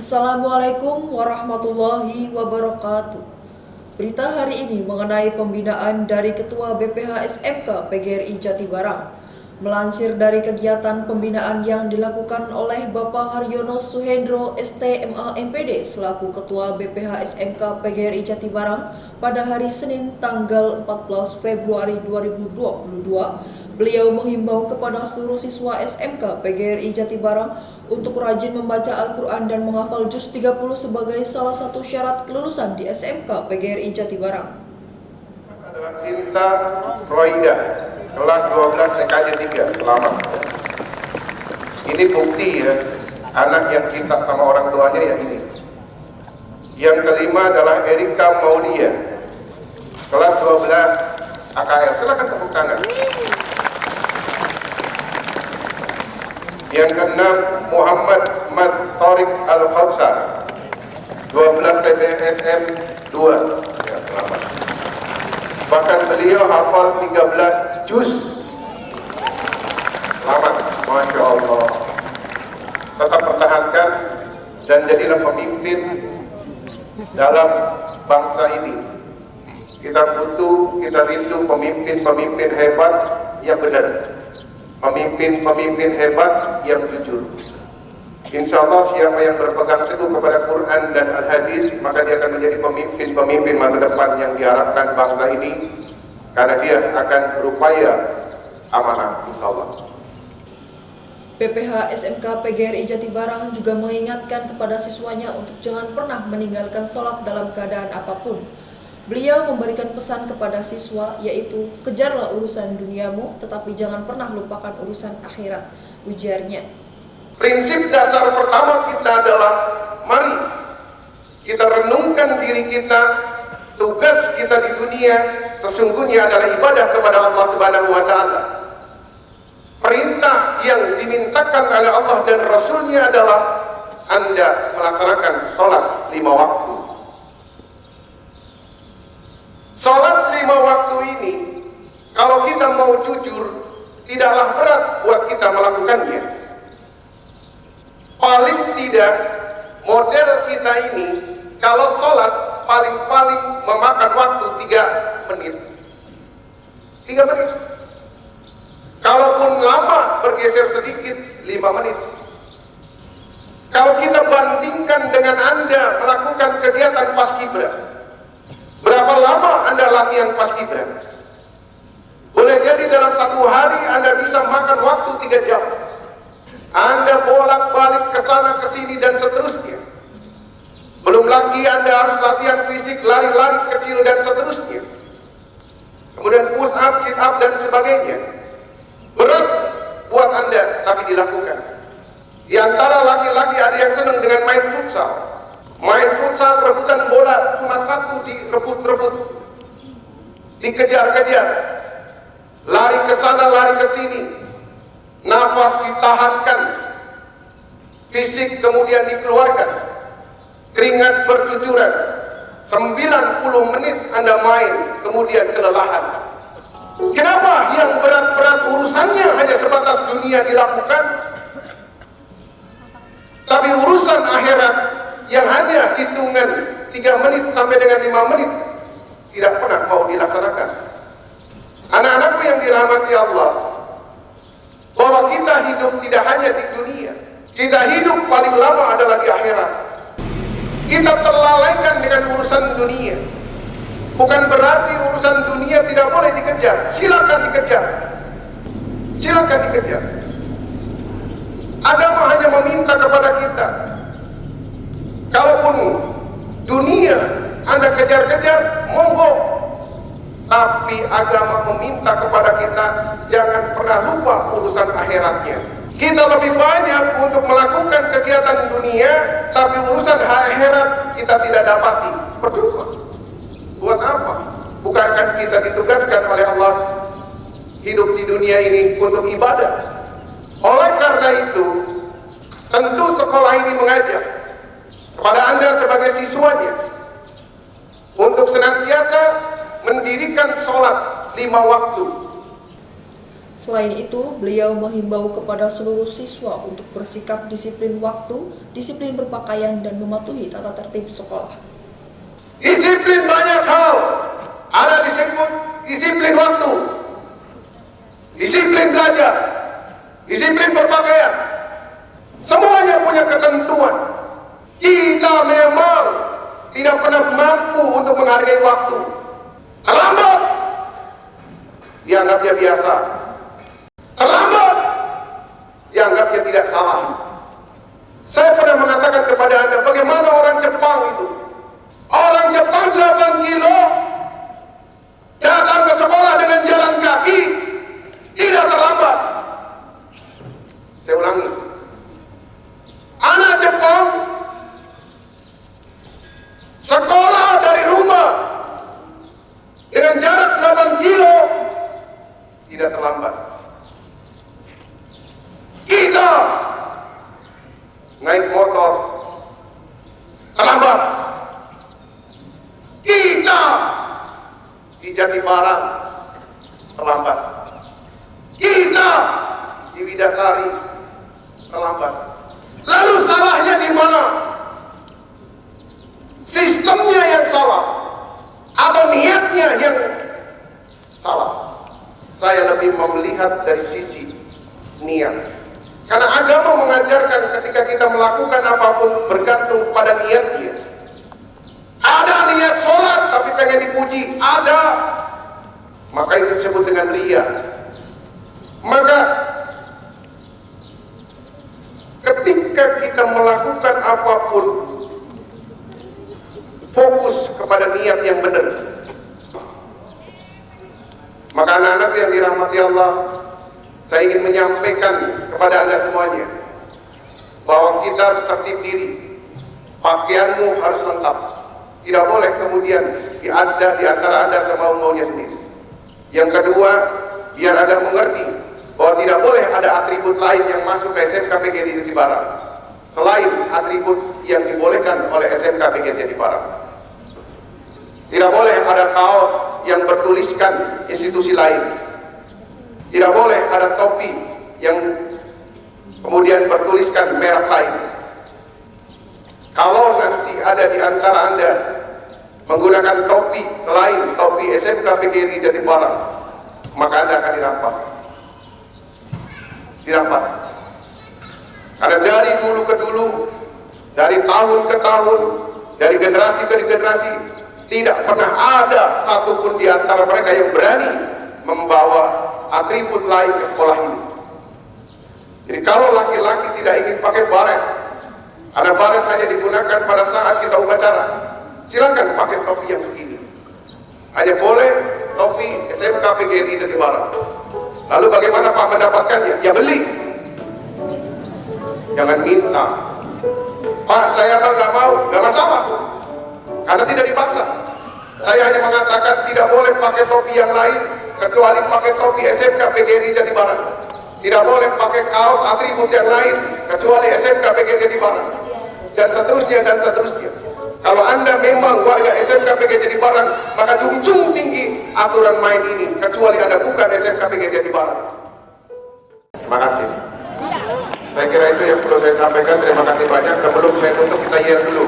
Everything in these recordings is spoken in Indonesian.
Assalamualaikum warahmatullahi wabarakatuh. Berita hari ini mengenai pembinaan dari Ketua BPH SMK PGRI Jatibarang. Melansir dari kegiatan pembinaan yang dilakukan oleh Bapak Haryono Suhendro STMA MPD selaku Ketua BPH SMK PGRI Jatibarang pada hari Senin tanggal 14 Februari 2022, beliau menghimbau kepada seluruh siswa SMK PGRI Jatibarang untuk rajin membaca Al-Quran dan menghafal Juz 30 sebagai salah satu syarat kelulusan di SMK PGRI Jatibarang. Adalah Sinta Roida, kelas 12 TKJ 3, selamat. Ini bukti ya, anak yang cinta sama orang tuanya yang ini. Yang kelima adalah Erika Maulia, kelas 12 AKL, silakan tepuk tangan. Yang keenam Muhammad Mas Torik Al-Khalsar, 12 TPSM 2, ya, selamat. Bahkan beliau hafal 13 juz. Selamat, Masya Allah. Tetap pertahankan dan jadilah pemimpin dalam bangsa ini. Kita butuh, kita rindu pemimpin-pemimpin hebat yang benar, pemimpin-pemimpin hebat yang jujur. Insya Allah siapa yang berpegang teguh kepada Quran dan Al-Hadis, maka dia akan menjadi pemimpin-pemimpin masa depan yang diharapkan bangsa ini, karena dia akan berupaya amanah, insya Allah. BPH SMK PGRI Jatibarang juga mengingatkan kepada siswanya untuk jangan pernah meninggalkan sholat dalam keadaan apapun. Beliau memberikan pesan kepada siswa, yaitu kejarlah urusan duniamu, tetapi jangan pernah lupakan urusan akhirat, ujarnya. Prinsip dasar pertama kita adalah mari kita renungkan diri kita, tugas kita di dunia sesungguhnya adalah ibadah kepada Allah Subhanahu wa Ta'ala. Perintah yang dimintakan oleh Allah dan Rasulnya adalah Anda melaksanakan sholat 5 waktu. Sholat 5 waktu ini, kalau kita mau jujur, tidaklah berat buat kita melakukannya. Paling tidak, model kita ini, kalau sholat paling-paling memakan waktu 3 menit. 3 menit. Kalaupun lama, bergeser sedikit, 5 menit. Kalau kita bandingkan dengan Anda melakukan kegiatan paskibra, berapa lama Anda latihan paskibra? Boleh jadi dalam 1 hari Anda bisa makan waktu 3 jam. Anda bolak-balik ke sana ke sini dan seterusnya. Belum lagi Anda harus latihan fisik, lari-lari kecil dan seterusnya. Kemudian push up, sit up dan sebagainya. Berat buat Anda, tapi dilakukan. Di antara laki-laki ada yang senang dengan main futsal. Main futsal, rebutan bola, cuma satu direbut-rebut, dikejar-kejar, lari ke sana, lari ke sini, nafas ditahankan, fisik kemudian dikeluarkan, keringat bercucuran, 90 menit Anda main, kemudian kelelahan. Kenapa yang berat-berat urusannya hanya sebatas dunia dilakukan, tapi urusan akhirat yang hanya hitungan 3 menit sampai dengan 5 menit tidak pernah mau dilaksanakan? Anak-anakku yang dirahmati Allah, bahwa kita hidup tidak hanya di dunia, kita hidup paling lama adalah di akhirat. Kita terlalaikan dengan urusan dunia. Bukan berarti urusan dunia tidak boleh dikejar. Silakan dikejar. Silakan dikejar. Agama hanya meminta kepada kita, kalaupun dunia Anda kejar-kejar, monggo. Tapi agama meminta kepada kita jangan pernah lupa urusan akhiratnya. Kita lebih banyak untuk melakukan kegiatan dunia, tapi urusan akhirat kita tidak dapati. Percuma. Buat apa? Bukankah kita ditugaskan oleh Allah hidup di dunia ini untuk ibadah? Oleh karena itu, tentu sekolah ini mengajak kepada Anda sebagai siswanya untuk senantiasa mendirikan sholat 5 waktu. Selain itu, beliau menghimbau kepada seluruh siswa untuk bersikap disiplin waktu, disiplin berpakaian, dan mematuhi tata tertib sekolah. Disiplin banyak hal, ada disebut disiplin waktu, disiplin belajar, disiplin berpakaian. Semuanya punya ketentuan. Kita memang tidak pernah mampu untuk menghargai waktu. Terlambat, dianggapnya biasa. Terlambat, dianggapnya tidak salah. Saya pernah mengatakan kepada Anda, bagaimana orang Jepang itu. Orang Jepang 8 kilo datang ke sekolah dengan jalan kaki, tidak terlambat. Saya ulangi. Anak Jepang sekolah dari rumah dengan jarak 8 kilo tidak terlambat. Kita naik motor terlambat. Kita di Jatibarang terlambat. Kita di Widasari terlambat. Lalu salahnya di mana? Sistemnya yang salah atau niatnya yang salah? Saya lebih melihat dari sisi niat. Karena agama mengajarkan ketika kita melakukan apapun bergantung pada niatnya. Ada niat sholat tapi pengen dipuji, ada. Maka itu disebut dengan riya. Maka ketika kita melakukan apapun, fokus kepada niat yang benar. Maka anak-anak yang dirahmati Allah, saya ingin menyampaikan kepada Anda semuanya bahwa kita harus tertib diri. Pakaianmu harus lengkap. Tidak boleh kemudian ada di antara Anda semau-maunya sendiri. Yang kedua, biar Anda mengerti bahwa tidak boleh ada atribut lain yang masuk ke SMK PGRI Jatibarang selain atribut yang dibolehkan oleh SMK PGRI Jatibarang. Tidak boleh ada kaos yang bertuliskan institusi lain. Tidak boleh ada topi yang kemudian bertuliskan merek lain. Kalau nanti ada di antara Anda menggunakan topi selain topi SMK PGRI Jatibarang, maka Anda akan dirampas. Dirampas. Karena dari dulu ke dulu, dari tahun ke tahun, dari generasi ke generasi, tidak pernah ada satupun di antara mereka yang berani membawa atribut lain ke sekolah ini. Jadi kalau laki-laki tidak ingin pakai baret, karena baret hanya digunakan pada saat kita upacara, silakan pakai topi yang begini. Hanya boleh topi SMK PGRI Jatibarang. Lalu bagaimana Pak mendapatkannya? Ya beli. Jangan minta. Pak, saya mah nggak mau, nggak masalah. Karena tidak dipaksa. Saya hanya mengatakan tidak boleh pakai topi yang lain kecuali pakai topi SMK PGRI Jatibarang. Tidak boleh pakai kaos atribut yang lain kecuali SMK PGRI Jatibarang. Dan seterusnya dan seterusnya. Kalau Anda memang warga SMK PGRI Jatibarang, maka junjung tinggi aturan main ini kecuali Anda bukan SMK PGRI Jatibarang. Terima kasih. Saya kira itu yang perlu saya sampaikan. Terima kasih banyak. Sebelum saya tutup, kita yel dulu.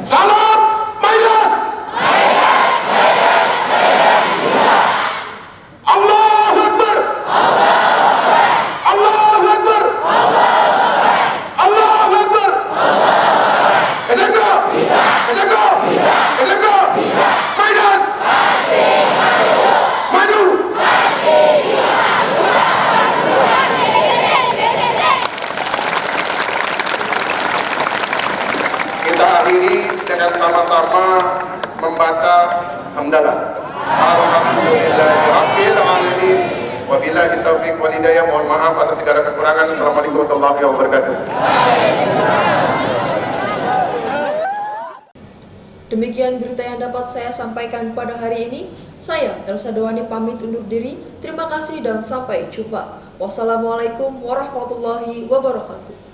Salam Maidas! Allahu Akbar! Allahu Akbar! Allahu Akbar! SMK! SMK! SMK! Maidas! Maju! Kita akhiri dengan sama-sama membaca hamdalah. Alhamdulillahirabbil alamin. Wabillahi taufiq wal hidayah. Mohon maaf atas segala kekurangan. Assalamualaikum warahmatullahi wabarakatuh. Demikian berita yang dapat saya sampaikan pada hari ini. Saya Elsa Doani pamit undur diri. Terima kasih dan sampai jumpa. Wassalamualaikum warahmatullahi wabarakatuh.